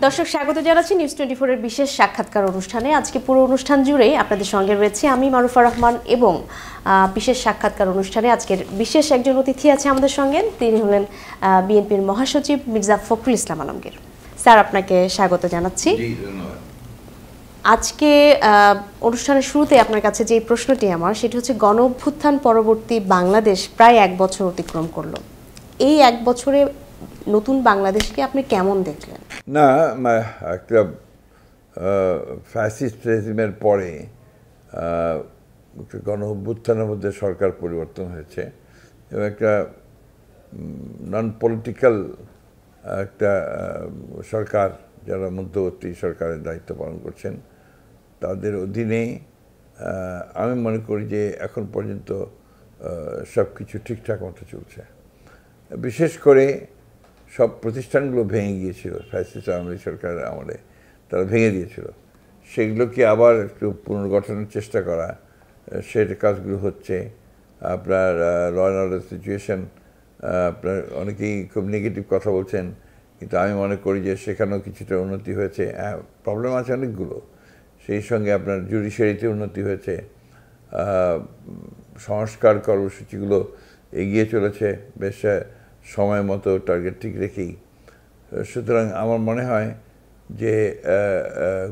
দর্শক স্বাগত জানাচ্ছি নিউজ 24 এর বিশেষ সাক্ষাৎকার অনুষ্ঠানে। আজকে পুরো অনুষ্ঠান জুড়েই আপনাদের সঙ্গে রয়েছে আমি মারুফা রহমান এবং বিশেষ সাক্ষাৎকার অনুষ্ঠানে আজকের বিশেষ একজন অতিথি আছে আমাদের সঙ্গে। তিনি হলেন বিএনপির মহাসচিব মির্জা ফখরুল ইসলাম আলমগীর। স্যার, আপনাকে স্বাগত জানাচ্ছি। আজকে অনুষ্ঠানের শুরুতে আপনার কাছে যে প্রশ্নটি আমার, সেটি হচ্ছে গণ অভ্যুত্থান পরবর্তী বাংলাদেশ প্রায় 1 বছর অতিক্রম করলো। এই 1 বছরে নতুন বাংলাদেশকে আপনি কেমন দেখলেন? না, একটা ফ্যাসিস্ট রেজিমের পরে গণ অভ্যুত্থানের মধ্যে সরকার পরিবর্তন হয়েছে এবং একটা নন পলিটিক্যাল একটা সরকার, যারা মধ্যবর্তী সরকারের দায়িত্ব পালন করছেন, তাদের অধীনে আমি মনে করি যে এখন পর্যন্ত সব কিছু ঠিকঠাক মতো চলছে। বিশেষ করে সব প্রতিষ্ঠানগুলো ভেঙে গিয়েছিল ফ্যাসিস্ট আওয়ামী লীগ সরকারের আমলে, তারা ভেঙে দিয়েছিল। সেগুলোকে আবার একটু পুনর্গঠনের চেষ্টা করা, সেটা কাজগুলো হচ্ছে। আপনার ল অ্যান্ড অর্ডার সিচুয়েশন, আপনার অনেকেই খুব নেগেটিভ কথা বলছেন, কিন্তু আমি মনে করি যে সেখানেও কিছুটা উন্নতি হয়েছে। প্রবলেম আছে অনেকগুলো, সেই সঙ্গে আপনার জুডিশিয়ারিতে উন্নতি হয়েছে, সংস্কার কর্মসূচিগুলো এগিয়ে চলেছে বেশ সময় মতো, টার্গেট ঠিক রেখেই। সুতরাং আমার মনে হয় যে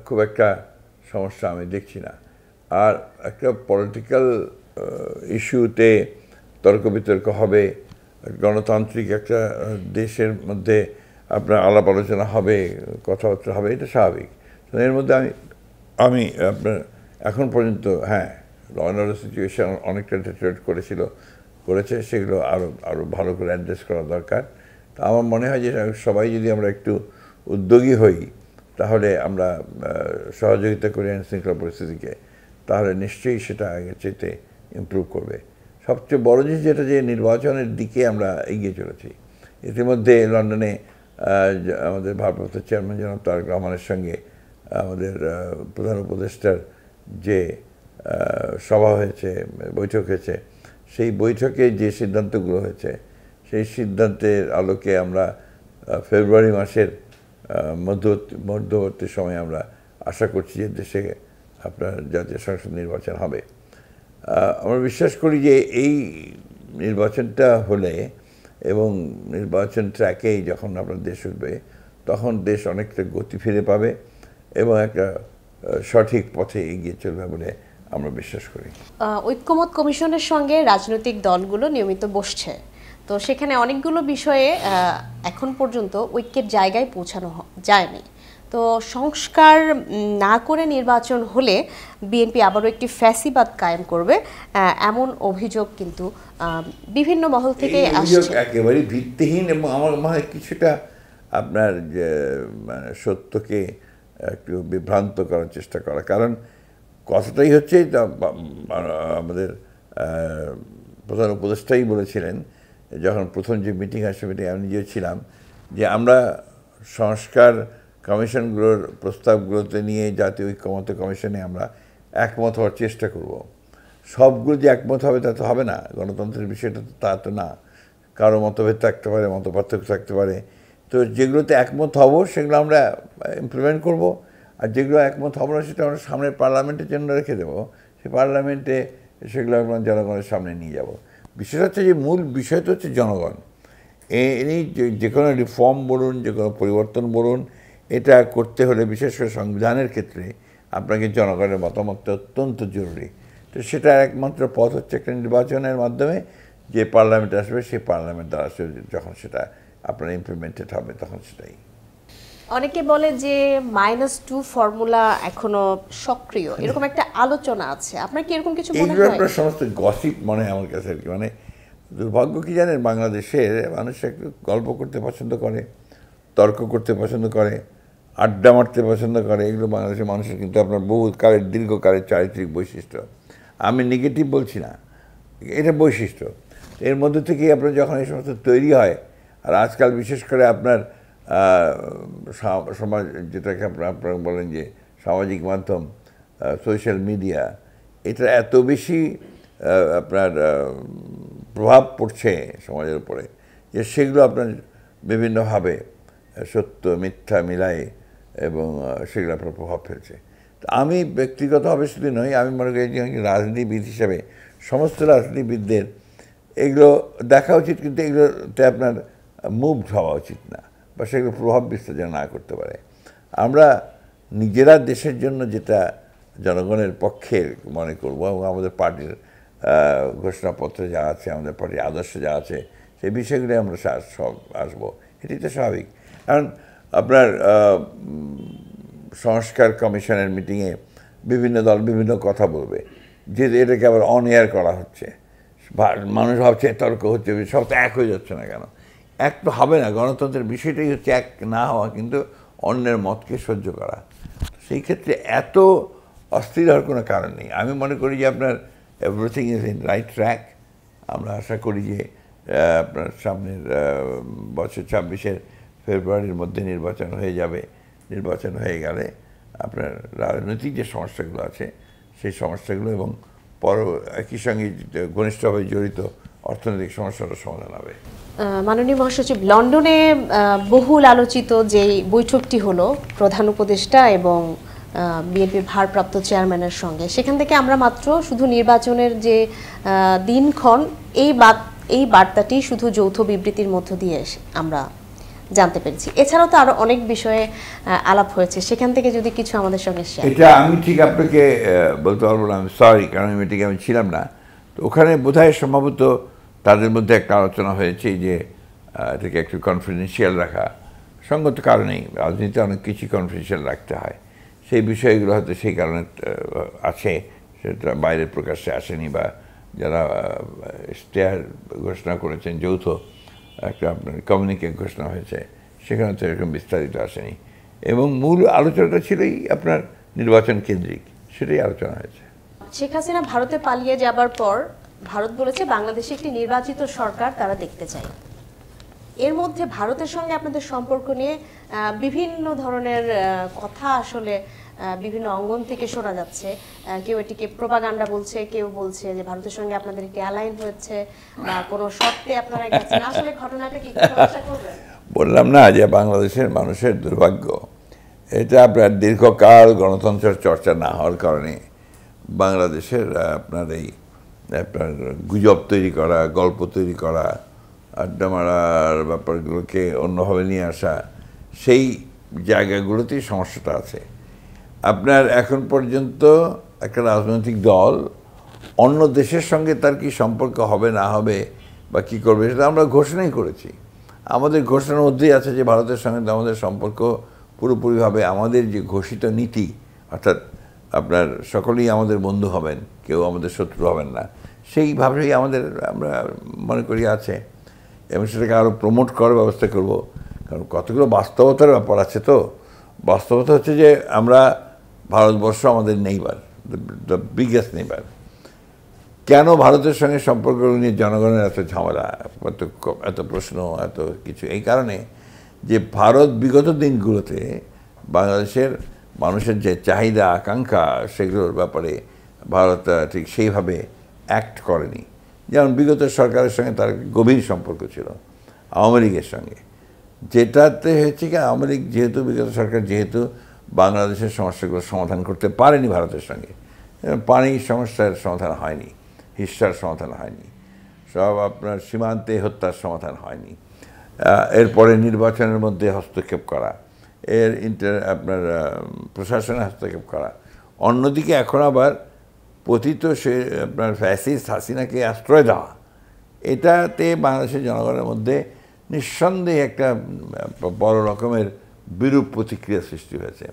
খুব একটা সমস্যা আমি দেখছি না। আর একটা পলিটিক্যাল ইস্যুতে তর্ক বিতর্ক হবে, গণতান্ত্রিক একটা দেশের মধ্যে আপনার আলাপ আলোচনা হবে, কথাবার্তা হবে, এটা স্বাভাবিক। এর মধ্যে আমি আপনার এখন পর্যন্ত ল অ্যান্ড অর্ডার সিচুয়েশন অনেকটা ডিটেরিওরেট করেছে, সেগুলো আরও ভালো করে অ্যাড্রেস করা দরকার। তা আমার মনে হয় যে সবাই যদি আমরা একটু উদ্যোগী হই, তাহলে আমরা সহযোগিতা করি আইন শৃঙ্খলা পরিস্থিতিকে, তাহলে নিশ্চয়ই সেটা আগের চাইতে ইমপ্রুভ করবে। সবচেয়ে বড় জিনিস যেটা, যে নির্বাচনের দিকে আমরা এগিয়ে চলেছি। ইতিমধ্যে লন্ডনে আমাদের ভারপ্রাপ্ত চেয়ারম্যান জনাব তারেক রহমানের সঙ্গে আমাদের প্রধান উপদেষ্টার যে সভা হয়েছে, বৈঠক হয়েছে, সেই বৈঠকে যে সিদ্ধান্তগুলো হয়েছে, সেই সিদ্ধান্তের আলোকে আমরা ফেব্রুয়ারি মাসের মধ্যবর্তী সময়ে আমরা আশা করছি যে দেশে আপনার জাতীয় সংসদ নির্বাচন হবে। আমরা বিশ্বাস করি যে এই নির্বাচনটা হলে এবং নির্বাচন ট্র্যাকেই যখন আপনার দেশ উঠবে, তখন দেশ অনেকটা গতি ফিরে পাবে এবং একটা সঠিক পথে এগিয়ে চলবে বলে আমরা বিশ্বাস করি। ঐক্যমত কমিশনের সঙ্গে রাজনৈতিক দলগুলো নিয়মিত বসছে, তো সেখানে অনেকগুলো বিষয়ে এখন পর্যন্ত ঐক্যের জায়গায় পৌঁছানো যায়নি। তো সংস্কার না করে নির্বাচন হলে বিএনপি আবারও একটি ফ্যাসিবাদ কায়েম করবে, এমন অভিযোগ কিন্তু বিভিন্ন মহল থেকে আসছে। একেবারে ভিত্তিহীন এবং আমার মনে হয় কিছুটা আপনার যে মানে সত্যকে একটু বিভ্রান্ত করার চেষ্টা করা। কারণ কথাটাই হচ্ছে, আমাদের প্রধান উপদেষ্টাই বলেছিলেন যখন প্রথম যে মিটিং আসে, মিটিং আমি নিজেও ছিলাম, যে আমরা সংস্কার কমিশনগুলোর প্রস্তাবগুলোতে নিয়ে জাতীয় ঐক্যমত্য কমিশনে আমরা একমত হওয়ার চেষ্টা করব। সবগুলো যে একমত হবে তা তো হবে না, গণতন্ত্রের বিষয়টা তো তা তো না। কারো মতভেদ থাকতে পারে, মত পার্থক্য থাকতে পারে। তো যেগুলোতে একমত হব সেগুলো আমরা ইমপ্লিমেন্ট করব, আর যেগুলো একমত হব না সেটা আমরা সামনের পার্লামেন্টের জন্য রেখে দেবো। সেই পার্লামেন্টে সেগুলো আমরা জনগণের সামনে নিয়ে যাব। বিশেষ হচ্ছে যে মূল বিষয় তো হচ্ছে জনগণ। এই যে কোনো রিফর্ম বলুন, যে কোনো পরিবর্তন বলুন, এটা করতে হলে বিশেষ করে সংবিধানের ক্ষেত্রে আপনাকে জনগণের মতামতটা অত্যন্ত জরুরি। তো সেটার একমাত্র পথ হচ্ছে একটা নির্বাচনের মাধ্যমে, যে পার্লামেন্ট আসবে সেই পার্লামেন্ট দ্বারা যখন সেটা আপনার ইমপ্লিমেন্টেড হবে, তখন সেটাই। অনেকে বলে যে -2 ফর্মুলা এখনো সক্রিয়, এরকম একটা আলোচনা আছে। আপনার কি এরকম কিছু মনে হয়? আপনার সমস্ত গসিপ মনে হয় আমার কাছে আর কি। মানে দুর্ভাগ্য কি জানেন, বাংলাদেশের মানুষ একটু গল্প করতে পছন্দ করে, তর্ক করতে পছন্দ করে, আড্ডা মারতে পছন্দ করে। এগুলো বাংলাদেশের মানুষের কিন্তু আপনার বহুকালের দীর্ঘকালের চারিত্রিক বৈশিষ্ট্য। আমি নেগেটিভ বলছি না, এটা বৈশিষ্ট্য। এর মধ্যে থেকেই আপনার যখন এই সমস্ত তৈরি হয়, আর আজকাল বিশেষ করে আপনার সমাজ, যেটাকে আপনারা বলেন যে সামাজিক মাধ্যম, সোশ্যাল মিডিয়া, এটা এত বেশি আপনার প্রভাব পড়ছে সমাজের উপরে, যে সেগুলো আপনার বিভিন্নভাবে সত্য মিথ্যা মিলায় এবং সেগুলো আপনার প্রভাব ফেলছে। তো আমি ব্যক্তিগতভাবে শুধু নই, আমি মনে করি যে রাজনীতিবিদ হিসাবে সমস্ত রাজনীতিবিদদের এগুলো দেখা উচিত, কিন্তু এগুলোতে আপনার মুভ হওয়া উচিত না, বা সেগুলো প্রভাব বিস্তার যেন না করতে পারে। আমরা নিজেরা দেশের জন্য যেটা জনগণের পক্ষে মনে করব, এবং আমাদের পার্টির ঘোষণাপত্রে যা আছে, আমাদের পার্টির আদর্শে যা আছে, সেই বিষয়গুলো আমরা সব আসবো, এটি তো স্বাভাবিক। কারণ আপনার সংস্কার কমিশনের মিটিংয়ে বিভিন্ন দল বিভিন্ন কথা বলবে, যে এটাকে আবার অন এয়ার করা হচ্ছে, মানুষ ভাবছে তর্ক হচ্ছে, সব তো এক হয়ে যাচ্ছে না কেন? এক তো হবে না, গণতন্ত্রের বিষয়টাই হচ্ছে এক না হওয়া, কিন্তু অন্যের মতকে সহ্য করা। সেই ক্ষেত্রে এত অস্থির হওয়ার কোনো কারণ নেই। আমি মনে করি যে আপনার everything is in right track. আমরা আশা করি যে আপনার সামনের বছর 26-এর ফেব্রুয়ারির মধ্যে নির্বাচন হয়ে যাবে। নির্বাচন হয়ে গেলে আপনার রাজনৈতিক যে সমস্যাগুলো আছে সেই সমস্যাগুলো, এবং একই সঙ্গে ঘনিষ্ঠভাবে জড়িত অর্থনৈতিক সমস্যাটার সমাধান হবে। মাননীয় মহাসচিব, লন্ডনে বহুল আলোচিত যে বৈঠকটি হলো প্রধান উপদেষ্টা এবং বিএনপির ভারপ্রাপ্ত চেয়ারম্যানের সঙ্গে, সেখান থেকে আমরা মাত্র শুধু নির্বাচনের যে দিনক্ষণ এই বার্তাটি শুধু যৌথ বিবৃতির মধ্য দিয়ে আমরা জানতে পেরেছি। এছাড়াও তো আরো অনেক বিষয়ে আলাপ হয়েছে, সেখান থেকে যদি কিছু আমাদের সঙ্গে শেয়ার। এটা আমি ঠিক আপনাকে বলতে পারবো না, আমি সরি, কারণ মিটিংয়ে আমি ছিলাম না। তো ওখানে বোধহয় সম্ভবত তাদের মধ্যে একটা আলোচনা হয়েছে যে এটাকে একটু কনফিডেন্সিয়াল রাখা, সঙ্গত কারণেই রাজনীতিতে অনেক কিছু কনফিডেন্সিয়াল রাখতে হয়। সেই বিষয়গুলো হয়তো সেই কারণে আছে, সেটা বাইরের প্রকাশ্যে আসেনি, বা যারা স্টেয়ার ঘোষণা করেছেন, যৌথ একটা আপনার কমিউনিকে ঘোষণা হয়েছে, সেখানে তো এরকম বিস্তারিত আসেনি। এবং মূল আলোচনাটা ছিলই আপনার নির্বাচন কেন্দ্রিক, সেটাই আলোচনা হয়েছে। শেখ হাসিনা ভারতে পালিয়ে যাবার পর ভারত বলেছে বাংলাদেশে একটি নির্বাচিত সরকার তারা দেখতে চায়। এর মধ্যে ভারতের সঙ্গে আপনাদের সম্পর্ক নিয়ে বিভিন্ন ধরনের কথা আসলে বিভিন্ন অঙ্গন থেকে শোনা যাচ্ছে। কেউ এটিকে প্রোপাগান্ডা বলছে, কেউ বলছে যে ভারতের সঙ্গে আপনাদের একটি অ্যালাইন হয়েছে বা কোনো শর্তে আপনারা গেছেন। আসলে ঘটনাটা কি খোলাসা করবেন? বললাম না যে বাংলাদেশের মানুষের দুর্ভাগ্য, এটা আপনার দীর্ঘকাল গণতন্ত্রের চর্চা না হওয়ার কারণে বাংলাদেশের আপনার এই আপনার গুজব তৈরি করা, গল্প তৈরি করা, আড্ডা মারার ব্যাপারগুলোকে অন্যভাবে নিয়ে আসা, সেই জায়গাগুলোতেই সমস্যাটা আছে। আপনার এখন পর্যন্ত একটা রাজনৈতিক দল অন্য দেশের সঙ্গে তার কি সম্পর্ক হবে না হবে বা কী করবে, সেটা আমরা ঘোষণাই করেছি। আমাদের ঘোষণার মধ্যেই আছে যে ভারতের সঙ্গে আমাদের সম্পর্ক পুরোপুরিভাবে আমাদের যে ঘোষিত নীতি, অর্থাৎ আপনার সকলেই আমাদের বন্ধু হবেন, কেউ আমাদের শত্রু হবেন না, সেইভাবেই আমরা মনে করি আছে, এবং সেটাকে আরও প্রমোট করার ব্যবস্থা করব। কারণ কতগুলো বাস্তবতার ব্যাপার আছে। তো বাস্তবতা হচ্ছে যে আমরা ভারতবর্ষ আমাদের নেইবার, দ্য বিগেস্ট নেইবার। কেন ভারতের সঙ্গে সম্পর্ক নিয়ে জনগণের এত ঝামেলা, এত প্রশ্ন, এত কিছু? এই কারণে যে ভারত বিগত দিনগুলোতে বাংলাদেশের মানুষের যে চাহিদা আকাঙ্ক্ষা, সেগুলোর ব্যাপারে ভারত ঠিক সেইভাবে অ্যাক্ট করেনি। যেমন বিগত সরকারের সঙ্গে তার গভীর সম্পর্ক ছিল আওয়ামী লীগের সঙ্গে, যেটাতে হচ্ছে কি আওয়ামী লীগ যেহেতু বিগত সরকার যেহেতু বাংলাদেশের সমস্যাগুলো সমাধান করতে পারেনি ভারতের সঙ্গে, পানির সমস্যার সমাধান হয়নি, হিস্সার সমাধান হয়নি, সব আপনার সীমান্তে হত্যার সমাধান হয়নি, এরপরে নির্বাচনের মধ্যে হস্তক্ষেপ করা, আপনার প্রশাসনে হস্তক্ষেপ করা। অন্যদিকে এখন আবার পতিত সে আপনার ফ্যাসিস্ট হাসিনাকে আশ্রয় দেওয়া, এটাতে বাংলাদেশের জনগণের মধ্যে নিঃসন্দেহে একটা বড় রকমের বিরূপ প্রতিক্রিয়া সৃষ্টি হয়েছে।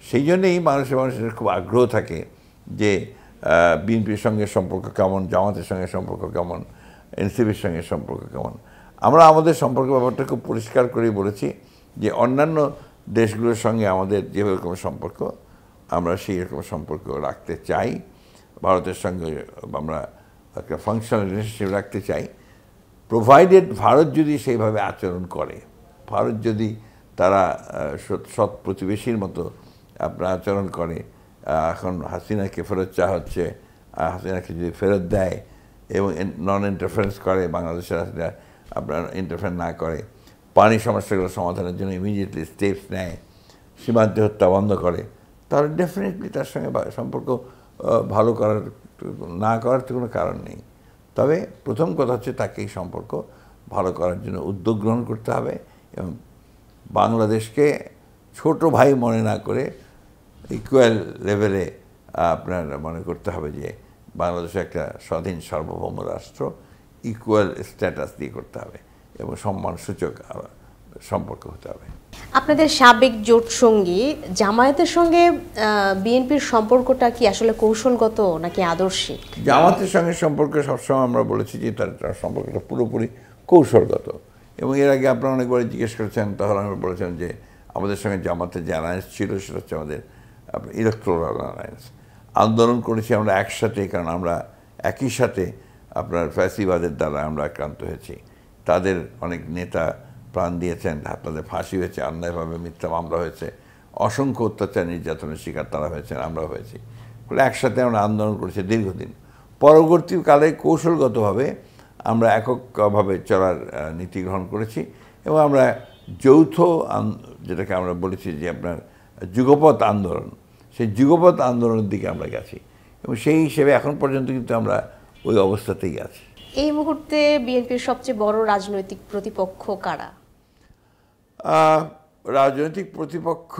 সেই জন্যেই মানুষের খুব আগ্রহ থাকে যে বিএনপির সঙ্গে সম্পর্ক কেমন, জামাতের সঙ্গে সম্পর্ক কেমন, এনসিপির সঙ্গে সম্পর্ক কেমন। আমরা আমাদের সম্পর্ক ব্যাপারটা খুব পরিষ্কার করেই বলেছি যে অন্যান্য দেশগুলোর সঙ্গে আমাদের যেরকম সম্পর্ক, আমরা সেই রকম সম্পর্ক রাখতে চাই। ভারতের সঙ্গে আমরা একটা ফাংশনাল রিলেশনশিপ রাখতে চাই, প্রোভাইডেড ভারত যদি সেইভাবে আচরণ করে, ভারত যদি তারা সৎ প্রতিবেশীর মতো আপনার আচরণ করে। এখন হাসিনাকে ফেরত চাওয়া হচ্ছে, হাসিনাকে যদি ফেরত দেয় এবং নন ইন্টারফারেন্স করে, বাংলাদেশের হাসিনা আপনার ইন্টারফেয়ার না করে, পানি সমস্যাগুলো সমাধানের জন্য ইমিডিয়েটলি স্টেপস নেয়, সীমান্তে হত্যা বন্ধ করে, তাহলে ডেফিনেটলি তার সঙ্গে সম্পর্ক ভালো করার না করার তো কোনো কারণ নেই। তবে প্রথম কথা হচ্ছে তাকে এই সম্পর্ক ভালো করার জন্য উদ্যোগ গ্রহণ করতে হবে এবং বাংলাদেশকে ছোট ভাই মনে না করে ইকুয়াল লেভেলে আপনার মনে করতে হবে যে বাংলাদেশ একটা স্বাধীন সার্বভৌম রাষ্ট্র, ইকুয়াল স্ট্যাটাস দিয়ে করতে হবে এবং সম্মানসূচক সম্পর্ক হতে হবে। আপনাদের সাবেক জোট সঙ্গী জামায়াতের সঙ্গে বিএনপির সম্পর্কটা কি আসলে কৌশলগত নাকি আদর্শিক? জামাতের সঙ্গে সম্পর্ক সবসময় আমরা বলেছি যে তার সম্পর্কটা পুরোপুরি কৌশলগত, এবং এর আগে আপনারা অনেকবার জিজ্ঞেস করেছেন, তখন আমরা বলেছেন যে আমাদের সঙ্গে জামাতের যে অ্যালায়েন্স ছিল সেটা হচ্ছে আমাদের ইলেকট্রাল অ্যালায়েন্স। আন্দোলন করেছি আমরা একসাথে, কারণ আমরা একই সাথে আপনার ফ্যাসিবাদের দ্বারা আমরা আক্রান্ত হয়েছি। তাদের অনেক নেতা প্রাণ দিয়েছেন, তাদের ফাঁসি হয়েছে, অন্যায়ভাবে মিথ্যা মামলা হয়েছে, অসংখ্য অত্যাচার নির্যাতনের শিকার তারা হয়েছেন, আমরাও হয়েছি। ফলে একসাথে আমরা আন্দোলন করেছি দীর্ঘদিন। পরবর্তীকালে কৌশলগতভাবে আমরা এককভাবে চলার নীতি গ্রহণ করেছি এবং আমরা যৌথ, যেটাকে আমরা বলেছি যে আপনার যুগপৎ আন্দোলন, সেই যুগপৎ আন্দোলনের দিকে আমরা গেছি এবং সেই হিসেবে এখন পর্যন্ত কিন্তু আমরা ওই অবস্থাতেই আছি। এই মুহূর্তে বিএনপির সবচেয়ে বড় রাজনৈতিক প্রতিপক্ষ কারা? রাজনৈতিক প্রতিপক্ষ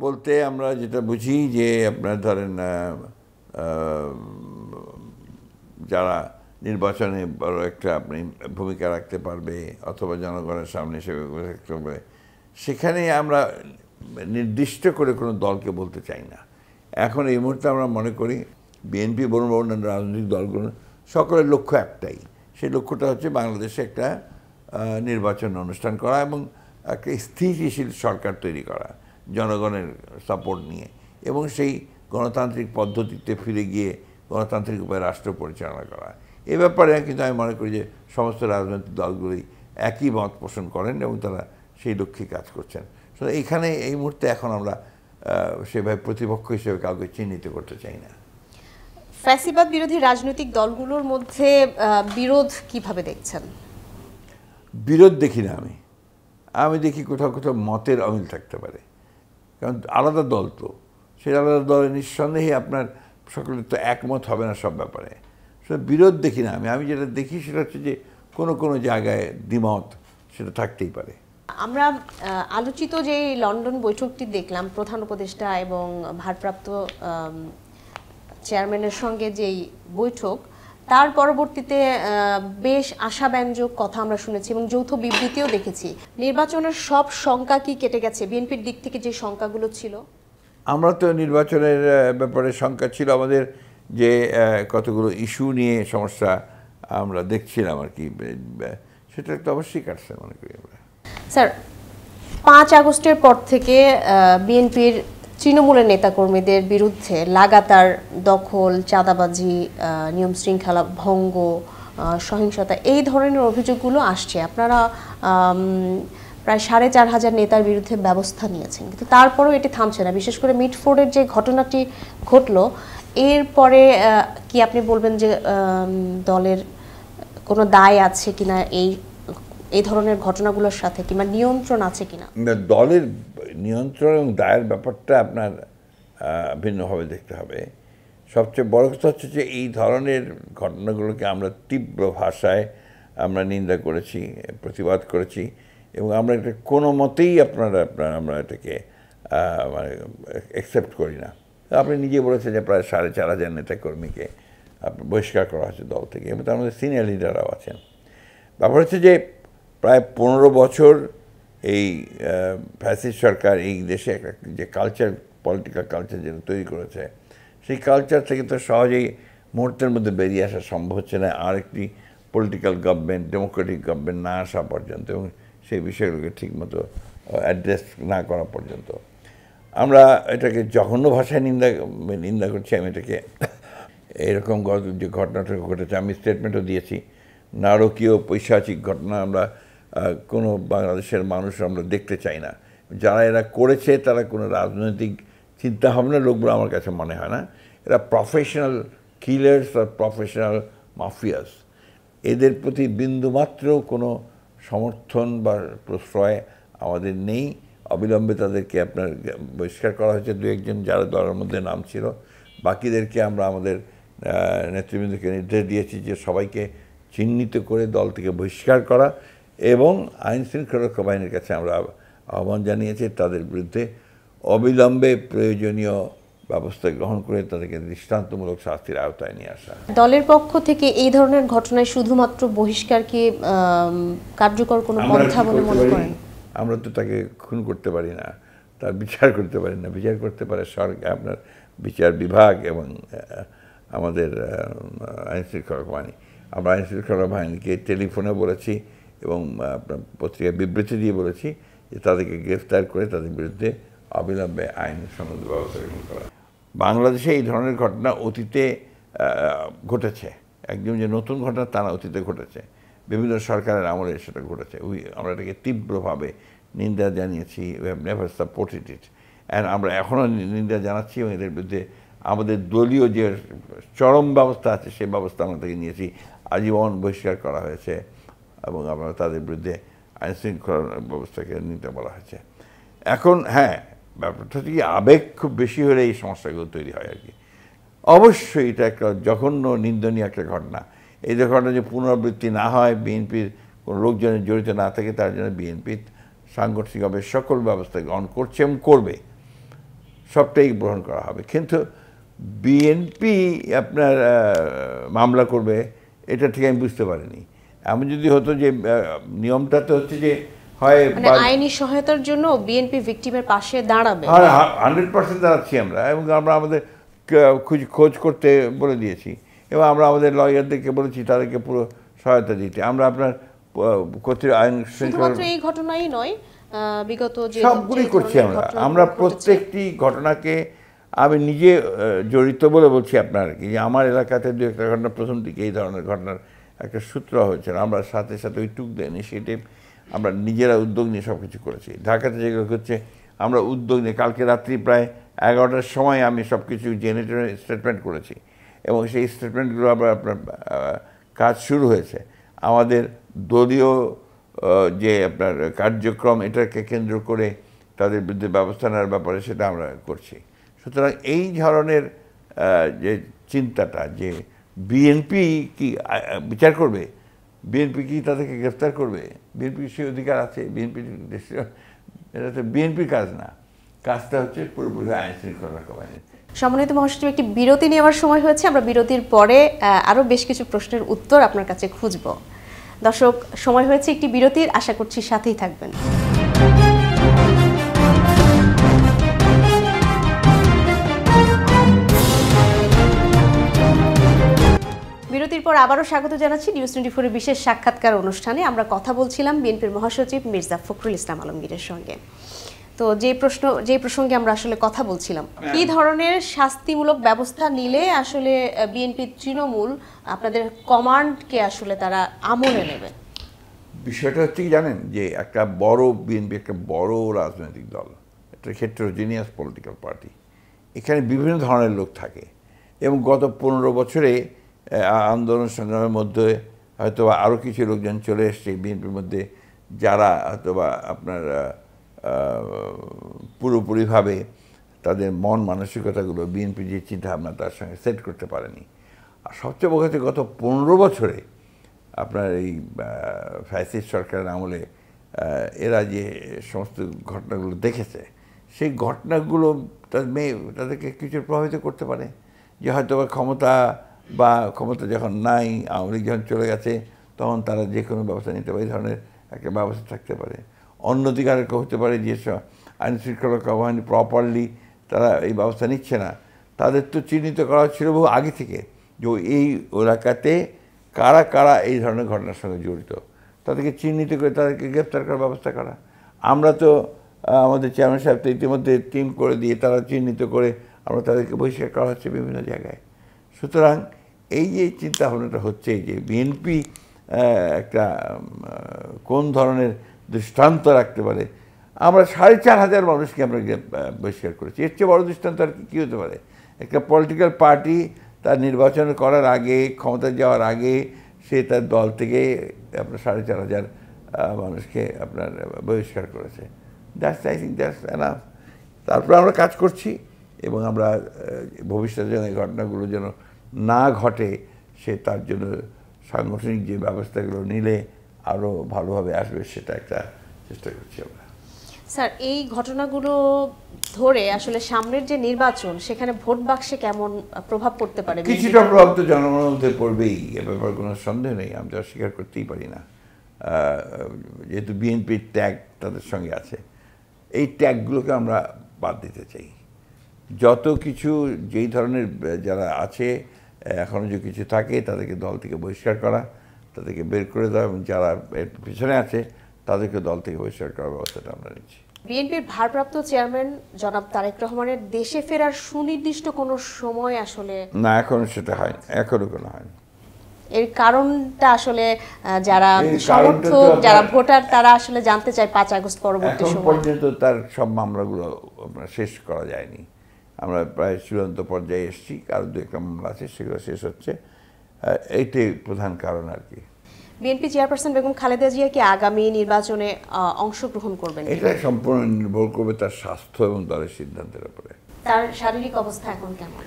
বলতে আমরা যেটা বুঝি যে আপনার ধরেন যারা নির্বাচনে বড় একটা আপনি ভূমিকা রাখতে পারবে অথবা জনগণের সামনে হিসেবে রাখতে পারবে, সেখানে আমরা নির্দিষ্ট করে কোনো দলকে বলতে চাই না। এখন এই মুহূর্তে আমরা মনে করি বিএনপি বলুন বা অন্যান্য রাজনৈতিক দলগুলো সকলের লক্ষ্য একটাই, সেই লক্ষ্যটা হচ্ছে বাংলাদেশে একটা নির্বাচন অনুষ্ঠান করা এবং একটা স্থিতিশীল সরকার তৈরি করা জনগণের সাপোর্ট নিয়ে, এবং সেই গণতান্ত্রিক পদ্ধতিতে ফিরে গিয়ে গণতান্ত্রিক উপায়ে রাষ্ট্র পরিচালনা করা। এ ব্যাপারে কিন্তু আমি মনে করি যে সমস্ত রাজনৈতিক দলগুলি একই মত পোষণ করেন এবং তারা সেই লক্ষ্যে কাজ করছেন। সুতরাং এখানে এই মুহূর্তে এখন আমরা সেভাবে প্রতিপক্ষ হিসেবে কাউকে চিহ্নিত করতে চাই না। ফ্যাসিবাদ বিরোধী রাজনৈতিক দলগুলোর মধ্যে বিরোধ কিভাবে দেখছেন? বিরোধ দেখি না আমি দেখি কোথাও কোথাও মতের অমিল থাকতে পারে, কারণ আলাদা দল তো, সেই আলাদা দলে নিঃসন্দেহে আপনার সকলের তো একমত হবে না সব ব্যাপারে। সেটা বিরোধ দেখি না আমি যেটা দেখি সেটা হচ্ছে যে কোনো কোনো জায়গায় দ্বিমত সেটা থাকতেই পারে। আমরা আলোচিত যে লন্ডন বৈঠকটি দেখলাম, প্রধান উপদেষ্টা এবং ভারপ্রাপ্ত চেয়ারম্যানের সঙ্গে যেই বৈঠক, তার পরবর্তীতে বেশ আশাব্যঞ্জক কথা আমরা শুনেছি এবং যৌথ বিবৃতিও দেখেছি। নির্বাচনের সব শঙ্কা কি কেটে গেছে বিএনপির দিক থেকে যে শঙ্কাগুলো ছিল? আমরা তো নির্বাচনের ব্যাপারে শঙ্কা ছিল আমাদের, যে কতগুলো ইস্যু নিয়ে সমস্যা আমরা দেখছিলাম আর কি, সেটা তো অবশ্যই কাটছে মনে করি আমরা। স্যার, 5 আগস্টের পর থেকে বিএনপির তৃণমূলের নেতাকর্মীদের বিরুদ্ধে লাগাতার দখল, চাঁদাবাজি, নিয়ম শৃঙ্খলা ভঙ্গ, সহিংসতা, এই ধরনের অভিযোগগুলো আসছে। আপনারা প্রায় 4,500 নেতার বিরুদ্ধে ব্যবস্থা নিয়েছেন, কিন্তু তারপরেও এটি থামছে না। বিশেষ করে মিটফোর্ডের যে ঘটনাটি ঘটলো, এরপরে কি আপনি বলবেন যে দলের কোনো দায় আছে কিনা এই ধরনের ঘটনাগুলোর সাথে, কিংবা নিয়ন্ত্রণ আছে কিনা? দলের নিয়ন্ত্রণ এবং দায়ের ব্যাপারটা আপনার ভিন্নভাবে দেখতে হবে। সবচেয়ে বড় কথা হচ্ছে যে এই ধরনের ঘটনাগুলোকে আমরা তীব্র ভাষায় আমরা নিন্দা করেছি, প্রতিবাদ করেছি, এবং আমরা এটা কোনো মতেই আমরা এটাকে মানে অ্যাকসেপ্ট করি না। আপনি নিজে বলেছেন যে প্রায় 4,500 নেতাকর্মীকে বহিষ্কার করা হয়েছে দল থেকে, এবং তার মধ্যে সিনিয়র লিডাররাও আছেন। ব্যাপার হচ্ছে যে প্রায় 15 বছর এই ফ্যাসিস্ট সরকার এই দেশে একটা যে কালচার, পলিটিক্যাল কালচার যেটা তৈরি করেছে, সেই কালচার থেকে তো সহজেই মুহূর্তের মধ্যে বেরিয়ে আসা সম্ভব হচ্ছে না আরেকটি পলিটিক্যাল গভর্নমেন্ট, ডেমোক্রেটিক গভর্নমেন্ট না আসা পর্যন্ত, এবং সেই বিষয়গুলোকে ঠিকমতো অ্যাড্রেস না করা পর্যন্ত। আমরা এটাকে জঘন্য ভাষায় নিন্দা করছি। আমি এটাকে এরকম যে ঘটনাটা ঘটেছে, আমি স্টেটমেন্টও দিয়েছি, নারকীয় পৈশাচিক ঘটনা আমরা কোনো বাংলাদেশের মানুষ আমরা দেখতে চাই না। যারা এরা করেছে তারা কোনো রাজনৈতিক চিন্তাভাবনার লোক বলে আমার কাছে মনে হয় না। এরা প্রফেশনাল কিলার্স আর প্রফেশনাল মাফিয়াস। এদের প্রতি বিন্দুমাত্র কোনো সমর্থন বা প্রশ্রয় আমাদের নেই। অবিলম্বে তাদেরকে আপনার বহিষ্কার করা হয়েছে। দু একজন যারা দলের মধ্যে নাম ছিল, বাকিদেরকে আমরা আমাদের নেতৃবৃন্দকে নির্দেশ দিয়েছি যে সবাইকে চিহ্নিত করে দল থেকে বহিষ্কার করা, এবং আইন শৃঙ্খলা বাহিনীর কাছে আমরা আহ্বান জানিয়েছি তাদের বিরুদ্ধে অবিলম্বে প্রয়োজনীয় ব্যবস্থা গ্রহণ করে তাদেরকে দৃষ্টান্তমূলক শাস্তির আওতায় নিয়ে আসা। দলের পক্ষ থেকে এই ধরনের ঘটনায় শুধুমাত্র বহিষ্কার কি কার্যকর কোনো পন্থা বলে মনে করেন? আমরা তো তাকে খুন করতে পারি না, তার বিচার করতে পারি না। বিচার করতে পারে সরকার, আপনার বিচার বিভাগ এবং আমাদের আইন শৃঙ্খলা বাহিনী। আমরা আইন শৃঙ্খলা বাহিনীকে টেলিফোনে বলেছি এবং আপনার পত্রিকায় বিবৃতি দিয়ে বলেছি যে তাদেরকে গ্রেফতার করে তাদের বিরুদ্ধে অবিলম্বে আইনসম্মত ব্যবস্থা গ্রহণ করা। বাংলাদেশে এই ধরনের ঘটনা অতীতে ঘটেছে, একদম যে নতুন ঘটনা তা না, অতীতে ঘটেছে, বিভিন্ন সরকারের আমলে সেটা ঘটেছে। আমরা এটাকে তীব্রভাবে নিন্দা জানিয়েছি, we have never supported it, and আমরা এখনও নিন্দা জানাচ্ছি এবং এদের বিরুদ্ধে আমাদের দলীয় যে চরম ব্যবস্থা আছে সেই ব্যবস্থা আমরা থেকে নিয়েছি। আজীবন বহিষ্কার করা হয়েছে এবং আমরা তাদের বিরুদ্ধে আইন শৃঙ্খলা ব্যবস্থাকে নিতে বলা হয়েছে। এখন হ্যাঁ, ব্যাপারটা থেকে আবেগ খুব বেশি হলে এই সমস্যাগুলো তৈরি হয় আর কি। অবশ্যই এটা একটা জঘন্য নিন্দনীয় একটা ঘটনা। এই ঘটনা যে পুনরাবৃত্তি না হয়, বিএনপির কোনো লোকজনের জড়িত না থাকে, তার জন্য বিএনপি সাংগঠনিকভাবে সকল ব্যবস্থা গ্রহণ করছে এবং করবে, সবটাই গ্রহণ করা হবে। কিন্তু বিএনপি আপনার মামলা করবে এটা ঠিক আমি বুঝতে পারিনি। এমন যদি হতো যে নিয়মটা তো হচ্ছে যে হয় আইনি সহায়তার জন্য বিএনপি ভিকটিমের পাশে দাঁড়াবে, 100% দাঁড়াচ্ছি আমরা, এবং আমরা আমাদের খোঁজ করতে বলে দিয়েছি এবং আমরা আমাদের লয়ারদেরকে বলেছি তাদেরকে পুরো সহায়তা দিতে। আমরা আপনার আইন শৃঙ্খলা এই ঘটনাই নয়, বিগত যে সবগুলি করছি আমরা প্রত্যেকটি ঘটনাকে আমি নিজে জড়িত বলে বলছি আপনার কি, যে আমার এলাকাতে দু একটা ঘটনা প্রথম দিকে এই ধরনের ঘটনার একটা সূত্র হয়েছে। আমরা সাথে সাথে ওই টুক দেয় ইনিশিয়েটিভ আমরা নিজেরা উদ্যোগ নিয়ে সব কিছু করেছি। ঢাকাতে যেগুলো হচ্ছে আমরা উদ্যোগ নিয়ে কালকে রাত্রি প্রায় 11টার সময় আমি সব কিছু জেনে স্টেটমেন্ট করেছি এবং সেই স্টেটমেন্টগুলো আবার আপনার কাজ শুরু হয়েছে। আমাদের দলীয় যে আপনার কার্যক্রম এটাকে কেন্দ্র করে তাদের বিরুদ্ধে ব্যবস্থা নেওয়ার ব্যাপারে সেটা আমরা করছি। সুতরাং এই ধরনের যে চিন্তাটা যে বিএনপি কি বিচার করবে, বিএনপি কি তাদেরকে গ্রেফতার করবে, বিএনপির সেই অধিকার আছে, এটা তো বিএনপির কাজ না, কাজটা হচ্ছে পুরোপুরি আইন শৃঙ্খলা বাহিনী। সম্মানিত মহাসচিব, একটি বিরতি নেওয়ার সময় হয়েছে। আমরা বিরতির পরে আরও বেশ কিছু প্রশ্নের উত্তর আপনার কাছে খুঁজব। দর্শক, সময় হয়েছে একটি বিরতির, আশা করছি সাথেই থাকবেন। বিরতির পর আবারও স্বাগত জানাচ্ছি নিউজ 24-এর বিশেষ সাক্ষাৎকার অনুষ্ঠানে। আমরা কথা বলছিলাম বিএনপির মহাসচিব মির্জা ফখরুল ইসলাম আলমগীরের সঙ্গে। তো যে প্রসঙ্গে আমরা আসলে কথা বলছিলাম, কি ধরনের শাস্তিমূলক ব্যবস্থা নিলে আসলে বিএনপি তৃণমূল আপনাদের কমান্ডকে আসলে তারা আমলে নেবে? বিষয়টা হচ্ছে কি জানেন, যে একটা বড় বিএনপি একটা বড় রাজনৈতিক দল, একটা হেটেরোজেনিয়াস পলিটিক্যাল পার্টি, এখানে বিভিন্ন ধরনের লোক থাকে এবং গত 15 বছরে আন্দোলন সংগ্রামের মধ্যে হয়তো আরও কিছু লোকজন চলে এসছে বিএনপির মধ্যে, যারা হয়তো বা আপনার পুরোপুরিভাবে তাদের মন মানসিকতাগুলো বিএনপি যে চিন্তাভাবনা তার সঙ্গে সেট করতে পারেনি। আর সবচেয়ে বড় কথা, গত 15 বছরে আপনার এই ফ্যাসিস্ট সরকারের আমলে এরা যে সমস্ত ঘটনাগুলো দেখেছে, সেই ঘটনাগুলো তাদেরকে কিছু প্রভাবিত করতে পারে, যে হয়তো বা ক্ষমতা যখন নাই, আওয়ামী লীগ যখন চলে গেছে, তখন তারা যে কোনো ব্যবস্থা নিতে পারে, এই ধরনের একটা ব্যবস্থা থাকতে পারে। অন্যদিকে আরেকটা হতে পারে যে আইন শৃঙ্খলা বাহিনী প্রপারলি তারা এই ব্যবস্থা নিচ্ছে না, তাদের তো চিহ্নিত করা ছিল বহু আগে থেকে যে এই এলাকাতে কারা কারা এই ধরনের ঘটনার সঙ্গে জড়িত, তাদেরকে চিহ্নিত করে তাদেরকে গ্রেপ্তার করার ব্যবস্থা করা। আমরা তো আমাদের চেয়ারম্যান সাহেব তো ইতিমধ্যে টিম করে দিয়ে তারা চিহ্নিত করে আমরা তাদেরকে বহিষ্কার করা হচ্ছে বিভিন্ন জায়গায়। সুতরাং এই যে চিন্তাভাবনাটা হচ্ছে যে বিএনপি একটা কোন ধরনের দৃষ্টান্ত রাখতে পারে, আমরা 4,500 মানুষকে আমরা বহিষ্কার করেছি। এর চেয়ে বড় দৃষ্টান্ত আর কী হতে পারে? একটা পলিটিক্যাল পার্টি তার নির্বাচন করার আগে, ক্ষমতায় যাওয়ার আগে, সে তার দল থেকে আপনার 4,500 মানুষকে আপনার বহিষ্কার করেছে। I think that's enough. তারপরে আমরা কাজ করছি এবং আমরা ভবিষ্যতে যেন এই ঘটনাগুলো যেন না ঘটে সে তার জন্য সাংগঠনিক যে ব্যবস্থাগুলো নিলে আরও ভালোভাবে আসবে সেটা একটা চেষ্টা করছি আমরা। স্যার, এই ঘটনাগুলো ধরে আসলে সামনের যে নির্বাচন সেখানে ভোট বাক্সে কেমন প্রভাব পড়তে পারে? কিছুটা প্রভাব তো জনগণের মধ্যে পড়বেই, এ ব্যাপারে কোনো সন্দেহ নেই, আমি তো অস্বীকার করতেই পারি না। যেহেতু বিএনপির ট্যাগ তাদের সঙ্গে আছে, এই ট্যাগগুলোকে আমরা বাদ দিতে চাই। যত কিছু যেই ধরনের যারা আছে এখনও যে কিছু থাকে তাদেরকে দল থেকে বহিষ্কার করা, তাদেরকে বের করে দেওয়া, এবং যারা এর পিছনে আছে তাদেরকে দল থেকে বহিষ্কার করার ব্যবস্থাটা আমরা নিচ্ছি। বিএনপির ভারপ্রাপ্ত চেয়ারম্যান জনাব তারেক রহমানের দেশে ফেরার সুনির্দিষ্ট কোনো সময় আসলে না, এখনো সেটা হয়নি, এখনো কোনো হয়নি। এর কারণটা আসলে যারা এর কারণটা তো সমর্থক, যারা ভোটার, তারা আসলে জানতে চায় 5 আগস্ট পরবর্তী এখন সময়। পর্যন্ত তার সব মামলাগুলো শেষ করা যায়নি। আমরা প্রায় চূড়ান্ত পর্যায়ে এসেছি, আরও 2-1টা মামলা আছে, সেগুলো শেষ হচ্ছে। এইটাই প্রধান কারণ আর কি। বিএনপি চেয়ারপারসন বেগম খালেদা জিয়া কি আগামী নির্বাচনে অংশগ্রহণ করবেন? এটা সম্পূর্ণ নির্ভর করবে তার স্বাস্থ্য এবং দলের সিদ্ধান্তের উপরে। তার শারীরিক অবস্থা এখন কেমন?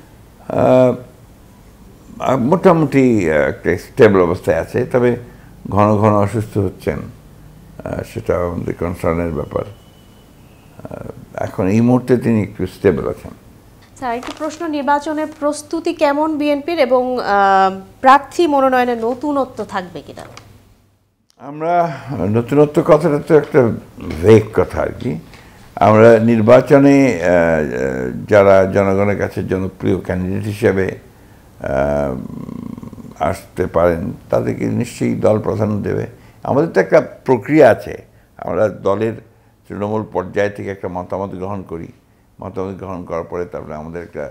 মোটামুটি একটা স্টেবল অবস্থায় আছে, তবে ঘন ঘন অসুস্থ হচ্ছেন, সেটা আমাদের কনসার্নের ব্যাপার। এখন এই মুহূর্তে তিনি একটু স্টেবল আছেন। স্যার, একটি প্রশ্ন, নির্বাচনের প্রস্তুতি কেমন বিএনপির, এবং প্রার্থী মনোনয়নে নতুনত্ব থাকবে কিনা? আমরা নতুনত্ব কথাটা তো একটা ভেগ কথা আর কি। আমরা নির্বাচনে যারা জনগণের কাছে জনপ্রিয় ক্যান্ডিডেট হিসেবে আসতে পারেন তাদেরকে নিশ্চয়ই দল প্রাধান্য দেবে। আমাদের তো একটা প্রক্রিয়া আছে, আমরা দলের তৃণমূল পর্যায় থেকে একটা মতামত গ্রহণ করি, মতামত গ্রহণ করার পরে তারপরে আমাদের একটা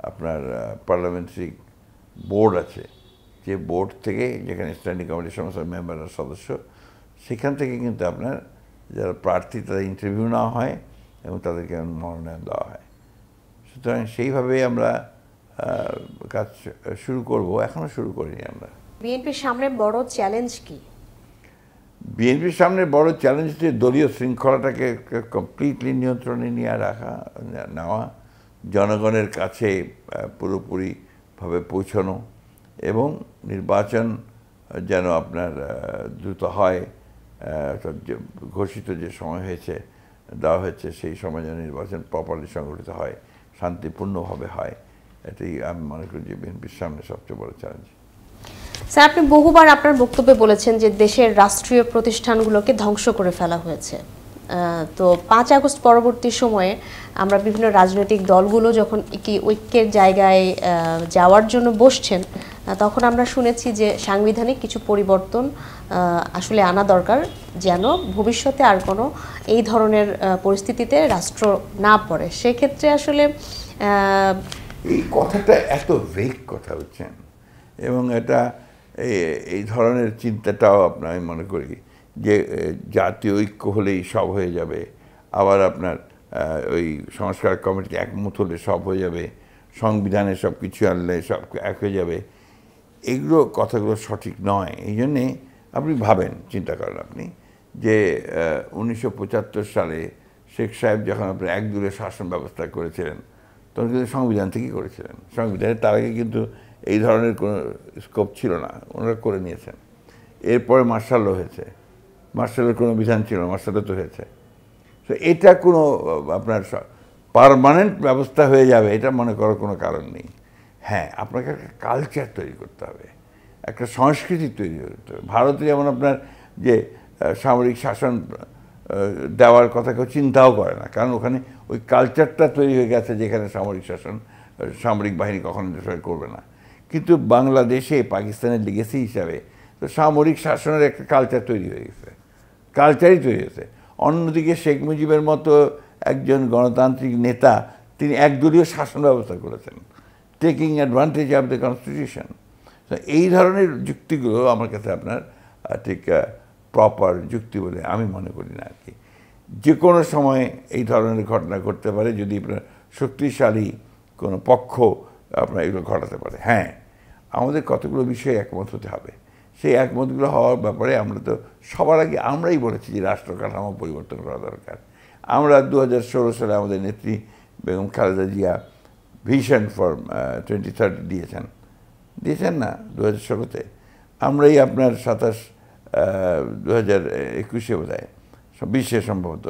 আপনার পার্লামেন্টারি বোর্ড আছে, যে বোর্ড থেকে, যেখানে স্ট্যান্ডিং কমিটির সমস্ত মেম্বাররা সদস্য, সেখান থেকে কিন্তু আপনার যারা প্রার্থী তাদের ইন্টারভিউ নেওয়া হয় এবং তাদেরকে মনোনয়ন দেওয়া হয়। সুতরাং সেইভাবেই আমরা কাজ শুরু করব, এখনও শুরু করিনি আমরা। বিএনপির সামনে বড় চ্যালেঞ্জ কি? বিএনপির সামনে বড় চ্যালেঞ্জ হচ্ছে দলীয় শৃঙ্খলাটাকে কমপ্লিটলি নিয়ন্ত্রণে নিয়ে নেওয়া, জনগণের কাছে পুরোপুরিভাবে পৌঁছানো, এবং নির্বাচন যেন আপনার দ্রুত হয়। ঘোষিত যে সময় দেওয়া হয়েছে সেই সময় যেন নির্বাচন প্রপারলি সংগঠিত হয়, শান্তিপূর্ণভাবে হয়। এটাই আমি মনে করি যে বিএনপির সামনে সবচেয়ে বড় চ্যালেঞ্জ। স্যার, আপনি বহুবার আপনার বক্তব্যে বলেছেন যে দেশের রাষ্ট্রীয় প্রতিষ্ঠানগুলোকে ধ্বংস করে ফেলা হয়েছে। তো 5 আগস্ট পরবর্তী সময়ে আমরা বিভিন্ন রাজনৈতিক দলগুলো যখন একটি ঐক্যের জায়গায় যাওয়ার জন্য বসছেন, তখন আমরা শুনেছি যে সাংবিধানিক কিছু পরিবর্তন আসলে আনা দরকার, যেন ভবিষ্যতে আর কোনো এই ধরনের পরিস্থিতিতে রাষ্ট্র না পড়ে। সেক্ষেত্রে আসলে এই কথাটা এত ভেগ কথা হচ্ছেন, এবং এটা এই ধরনের চিন্তাটাও আপনার, আমি মনে করি যে জাতীয় ঐক্য হলেই সব হয়ে যাবে, আবার আপনার ওই সংস্কার কমিটি একমত হলে সব হয়ে যাবে, সংবিধানে সব কিছু আনলে সব এক হয়ে যাবে, এগুলো কথাগুলো সঠিক নয়। এই জন্যে আপনি ভাবেন, চিন্তা করেন আপনি যে 1975 সালে শেখ সাহেব যখন আপনার একদলীয় শাসন ব্যবস্থা করেছিলেন, তখন কিন্তু সংবিধান থেকেই করেছিলেন। সংবিধানে তার আগে কিন্তু এই ধরনের কোনো স্কোপ ছিল না, ওনারা করে নিয়েছেন। এরপরে মার্শাল ল হয়েছে, মার্শালের কোনো বিধান ছিল না, মার্শাল তো হয়েছে। তো এটা কোনো আপনার পার্মানেন্ট ব্যবস্থা হয়ে যাবে এটা মনে করার কোনো কারণ নেই। হ্যাঁ, আপনাকে একটা কালচার তৈরি করতে হবে, একটা সংস্কৃতি তৈরি করতে হবে। ভারতে যেমন আপনার যে সামরিক শাসন দেওয়ার কথা কেউ চিন্তাও করে না, কারণ ওখানে ওই কালচারটা তৈরি হয়ে গেছে যেখানে সামরিক বাহিনী কখনো দেশে করবে না। কিন্তু বাংলাদেশে পাকিস্তানের লিগেসি হিসাবে তো সামরিক শাসনের একটা কালচার তৈরি হয়ে গেছে, কালচারই তৈরি হয়েছে। অন্যদিকে শেখ মুজিবের মতো একজন গণতান্ত্রিক নেতা, তিনি একদলীয় শাসন ব্যবস্থা করেছেন, taking advantage of the constitution. এই ধরনের যুক্তিগুলো আমার কাছে আপনার ঠিক প্রপার যুক্তি বলে আমি মনে করি না আর কি। যে কোনো সময় এই ধরনের ঘটনা ঘটতে পারে যদি আপনার শক্তিশালী কোনো পক্ষ আপনার এগুলো ঘটাতে পারে। হ্যাঁ, আমাদের কতগুলো বিষয়ে একমত হতে হবে, সেই একমতগুলো হওয়ার ব্যাপারে আমরা তো সবার আগে আমরাই বলেছি যে রাষ্ট্র কাঠামো পরিবর্তন করা দরকার। আমরা 2016 সালে আমাদের নেত্রী বেগম খালেদা জিয়া ভিশন ফর 2030 দিয়েছেন না 2016-তে। আমরাই আপনার 2021-এ বোধ হয় 20-এ সম্ভবত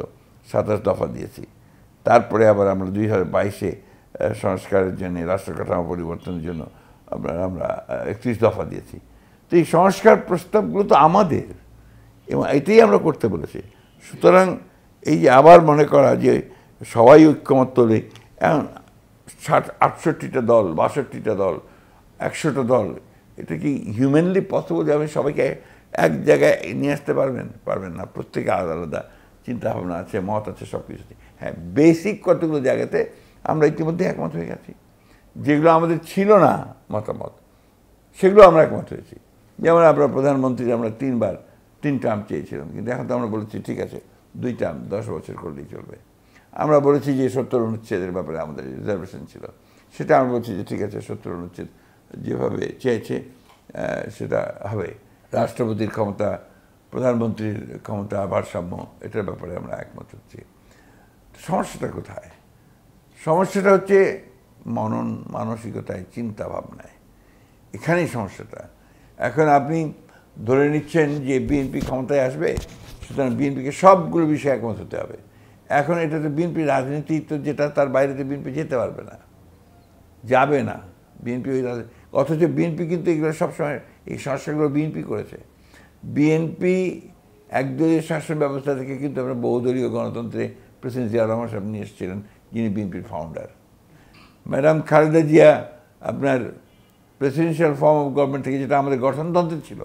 27 দফা দিয়েছি। তারপরে আবার আমরা 2022-এ সংস্কারের জন্য, রাষ্ট্র কাঠামো পরিবর্তনের জন্য আমরা 31 দফা দিয়েছি। তো এই সংস্কার প্রস্তাবগুলো তো আমাদের, এবং এটাই আমরা করতে বলেছি। সুতরাং এই যে আবার মনে করা যে সবাই ঐক্যমত তোলে, এখন 68টা দল, 62টা দল, 100টা দল, এটা কি হিউম্যানলি পসিবল যে আপনি সবাইকে এক জায়গায় নিয়ে আসতে পারবেন না। প্রত্যেকে আলাদা আলাদা চিন্তাভাবনা আছে, মত আছে, সব কিছুতে। হ্যাঁ, বেসিক কতগুলো জায়গাতে আমরা ইতিমধ্যে একমত হয়ে গেছি। যেগুলো আমাদের ছিল না মতামত, সেগুলো আমরা একমত হয়েছি। যেমন আমরা প্রধানমন্ত্রী আমরা 3 টার্ম চেয়েছিলাম, কিন্তু এখন তো আমরা বলেছি ঠিক আছে 2 টার্ম 10 বছর করলেই চলবে। আমরা বলেছি যে 70 অনুচ্ছেদের ব্যাপারে আমাদের রিজার্ভেশন ছিল, সেটা আমরা বলছি যে ঠিক আছে 70 অনুচ্ছেদ যেভাবে চেয়েছে সেটা হবে। রাষ্ট্রপতির ক্ষমতা, প্রধানমন্ত্রীর ক্ষমতা ভারসাম্য, এটার ব্যাপারে আমরা একমত হচ্ছি। সমস্যাটা কোথায়? সমস্যাটা হচ্ছে মনন মানসিকতায়, চিন্তা ভাবনায়, এখানেই সমস্যাটা। এখন আপনি ধরে নিচ্ছেন যে বিএনপি ক্ষমতায় আসবে, সুতরাং বিএনপিকে সবগুলো বিষয়ে একমত হতে হবে। এখন এটা তো বিএনপি রাজনীতি, তো যেটা তার বাইরেতে বিএনপি যেতে পারবে না, যাবে না বিএনপি ওই। অথচ বিএনপি কিন্তু এগুলো সবসময়, এই সংস্কারগুলো বিএনপি করেছে। বিএনপি একদলীয় শাসন ব্যবস্থা থেকে কিন্তু আমরা বহুদলীয় গণতন্ত্রে প্রেসিডেন্ট জিয়া রহমান সাহেব নিয়ে এসেছিলেন, যিনি বিএনপির ফাউন্ডার। ম্যাডাম খালেদা জিয়া আপনার প্রেসিডেন্সিয়াল ফর্ম অফ গভর্নমেন্ট থেকে, যেটা আমাদের গঠনতন্ত্র ছিল,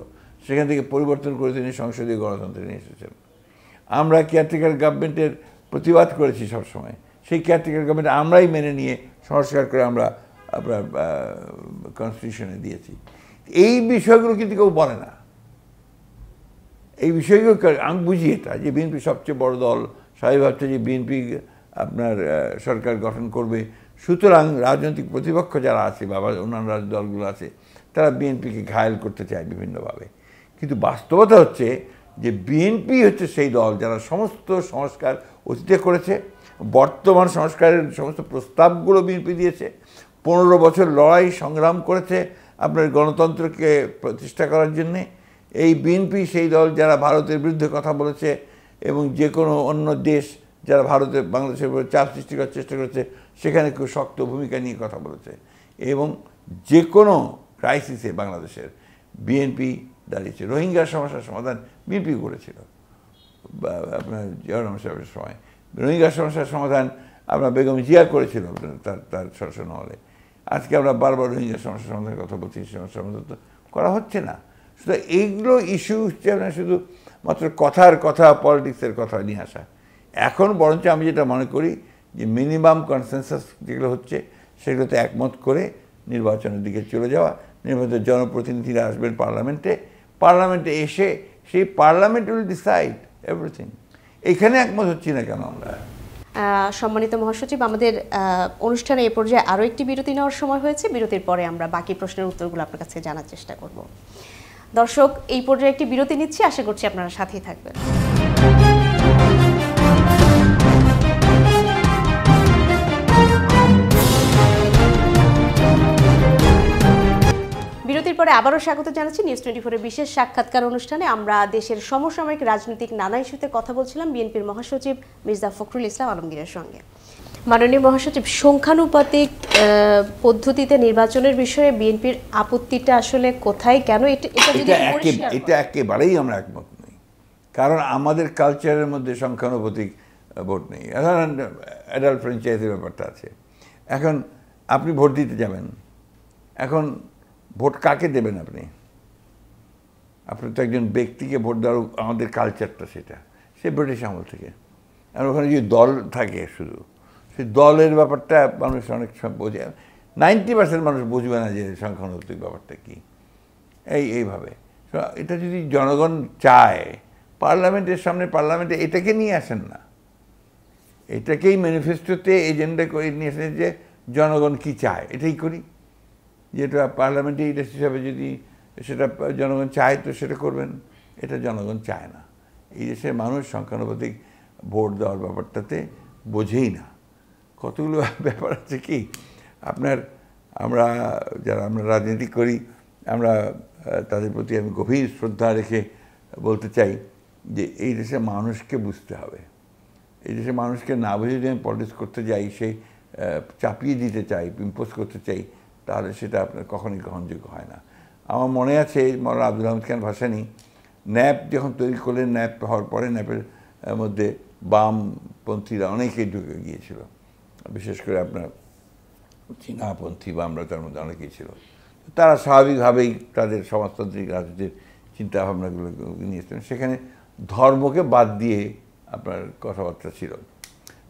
সেখান থেকে পরিবর্তন করে তিনি সংসদীয় গণতন্ত্রে নিয়ে এসেছেন। আমরা কেয়ারটেকার গভর্নমেন্টের প্রতিবাদ করেছি সবসময়, সেই কেয়ারটেকার গভর্নমেন্ট আমরাই মেনে নিয়ে সংস্কার করে আমরা আপনার কনস্টিটিউশনে দিয়েছি। এই বিষয়গুলো কিন্তু কেউ বলে না। এই বিষয়গুলো আমি বুঝি এটা, যে বিএনপি সবচেয়ে বড় দল, সবাই ভাবছে যে বিএনপি আপনার সরকার গঠন করবে, সুতরাং রাজনৈতিক প্রতিপক্ষ যারা আছে বা অন্যান্য দলগুলো আছে, তারা বিএনপিকে ঘায়েল করতে চায় বিভিন্নভাবে। কিন্তু বাস্তবতা হচ্ছে যে বিএনপি হচ্ছে সেই দল যারা সমস্ত সংস্কার অতীতে করেছে, বর্তমান সংস্কারের সমস্ত প্রস্তাবগুলো বিএনপি দিয়েছে, 15 বছর লড়াই সংগ্রাম করেছে আপনার গণতন্ত্রকে প্রতিষ্ঠা করার জন্যে। এই বিএনপি সেই দল যারা ভারতের বিরুদ্ধে কথা বলেছে, এবং যে কোনো অন্য দেশ যারা বাংলাদেশের উপর চাপ সৃষ্টি করার চেষ্টা করেছে, সেখানে খুব শক্ত ভূমিকা নিয়ে কথা বলেছে। এবং যে কোনো ক্রাইসিসে বাংলাদেশের বিএনপি দাঁড়িয়েছে। রোহিঙ্গা সমস্যার সমাধান বিএনপি করেছিল আপনার জিয়া রহমান সাহেবের সময়। রোহিঙ্গা সমস্যার সমাধান আপনার বেগম জিয়া করেছিল তার শাসনামলে। আজকে আমরা বারবার রোহিঙ্গা সমস্যার সমাধানের কথা বলছি, সমস্যার সমাধান তো করা হচ্ছে না। শুধু এইগুলো ইস্যু হচ্ছে আপনার শুধু মাত্র কথার কথা, পলিটিক্সের কথা নিয়ে আসা। এখন বরঞ্চ আমি যেটা মনে করি যে মিনিমাম কনসেনসাস যেগুলো হচ্ছে, সেগুলোতে একমত করে নির্বাচনের দিকে চলে যাওয়া। নির্বাচনের জনপ্রতিনিধিরা আসবেন পার্লামেন্টে এসে সেই পার্লামেন্ট উইল ডিসাইড এভরিথিং। এখানে একমত হচ্ছি না কেন আমরা? সম্মানিত মহাসচিব, আমাদের অনুষ্ঠানে এ পর্যায়ে আরও একটি বিরতি নেওয়ার সময় হয়েছে। বিরতির পরে আমরা বাকি প্রশ্নের উত্তরগুলো আপনার কাছে জানার চেষ্টা করব। দর্শক, এই পর্যায়ে একটি বিরতি নিচ্ছি, আশা করছি আপনারা সাথেই থাকবেন। বিরতির পরে আবারও স্বাগত জানাচ্ছি নিউজ 24-এর বিশেষ সাক্ষাৎকার অনুষ্ঠানে। আমরা দেশের সমসাময়িক রাজনৈতিক নানা ইস্যুতে কথা বলছিলাম বিএনপির মহাসচিব মির্জা ফখরুল ইসলাম আলমগীরের সঙ্গে। মাননীয় মহাসচিব, সংখ্যানুপাতিক পদ্ধতিতে নির্বাচনের বিষয়ে বিএনপির আপত্তিটা আসলে কোথায়, কেন? এটা একেবারেই আমরা একমত নই, কারণ আমাদের কালচারের মধ্যে সংখ্যানুপাতিক ভোট নেই। এখন অ্যাডাল্ট ফ্র্যাঞ্চাইজির ব্যাপারটা আছে। এখন আপনি ভোট দিতে যাবেন, এখন ভোট কাকে দেবেন? আপনি তো একজন ব্যক্তিকে ভোট দেওয়ার আমাদের কালচারটা সেটা, সে ব্রিটিশ আমল থেকে। আর ওখানে যে দল থাকে, শুধু সেই দলের ব্যাপারটা মানুষ অনেক সময় বোঝে। 90% মানুষ বুঝবে না যে সংখ্যানুপাতিক ব্যাপারটা কী। এইভাবে এটা যদি জনগণ চায়, পার্লামেন্টের সামনে পার্লামেন্টে এটাকে নিয়ে আসেন না, এটাকেই ম্যানিফেস্টোতে এজেন্ডা করে নিয়ে আসেন যে জনগণ কি চায়, এটাই করি। যেটা পার্লামেন্টে লিডার হিসাবে যদি সেটা জনগণ চায় তো সেটা করবেন, এটা জনগণ চায় না। এই দেশের মানুষ সংখ্যানুপাতিক ভোট দেওয়ার ব্যাপারটাতে বোঝেই না। কতগুলো ব্যাপার আছে কি আপনার, আমরা যারা আমরা রাজনীতি করি আমরা তাদের প্রতি আমি গভীর শ্রদ্ধা রেখে বলতে চাই যে এই দেশের মানুষকে বুঝতে হবে। এই দেশের মানুষকে না বুঝে যদি আমি পলিটিক্স করতে যাই, সেই চাপিয়ে দিতে চাই, ইম্পোজ করতে চাই, তাহলে সেটা আপনার কখনোই গ্রহণযোগ্য হয় না। আমার মনে আছে মৌলানা আব্দুল হামিদ খান ভাসানী ন্যাপ যখন তৈরি করলেন, ন্যাপ হওয়ার পরে ন্যাপের মধ্যে বামপন্থীরা অনেকেই ঢুকে গিয়েছিল, বিশেষ করে আপনার চীনাপন্থী বা আমরা তার মধ্যে অনেকেই ছিল। তারা স্বাভাবিকভাবেই তাদের সমাজতান্ত্রিক রাজনীতির চিন্তাভাবনাগুলো নিয়েছিলেন, সেখানে ধর্মকে বাদ দিয়ে আপনার কথাবার্তা ছিল,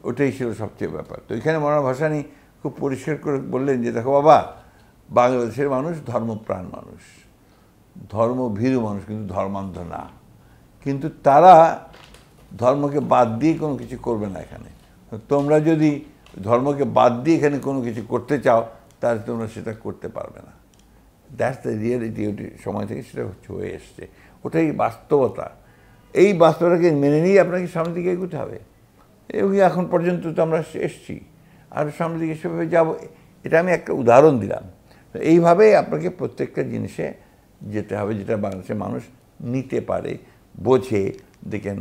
ওটাই ছিল সবচেয়ে ব্যাপার। তো এখানে মৌলানা ভাসানী খুব পরিষ্কার করে বললেন যে দেখো বাবা, বাংলাদেশের মানুষ ধর্মপ্রাণ মানুষ, ধর্মভীরু মানুষ, কিন্তু ধর্মান্ধ না। কিন্তু তারা ধর্মকে বাদ দিয়ে কোনো কিছু করবে না এখানে। তোমরা যদি ধর্মকে বাদ দিয়ে এখানে কোনো কিছু করতে চাও তাহলে তোমরা সেটা করতে পারবে না। That's the reality. ওটি সময় থেকে সেটা হয়ে এসছে, ওটাই বাস্তবতা। এই বাস্তবতাকে মেনে নিয়ে আপনাকে সামনের দিকে এগোতে হবে, এবং এখন পর্যন্ত তো আমরা এসছি, আর সামনের দিকে সেভাবে যাবো। এটা আমি একটা উদাহরণ দিলাম। এইভাবেই আপনাকে প্রত্যেকটা জিনিসে যেতে হবে যেটা বাংলাদেশের মানুষ নিতে পারে, বোঝে, দে ক্যান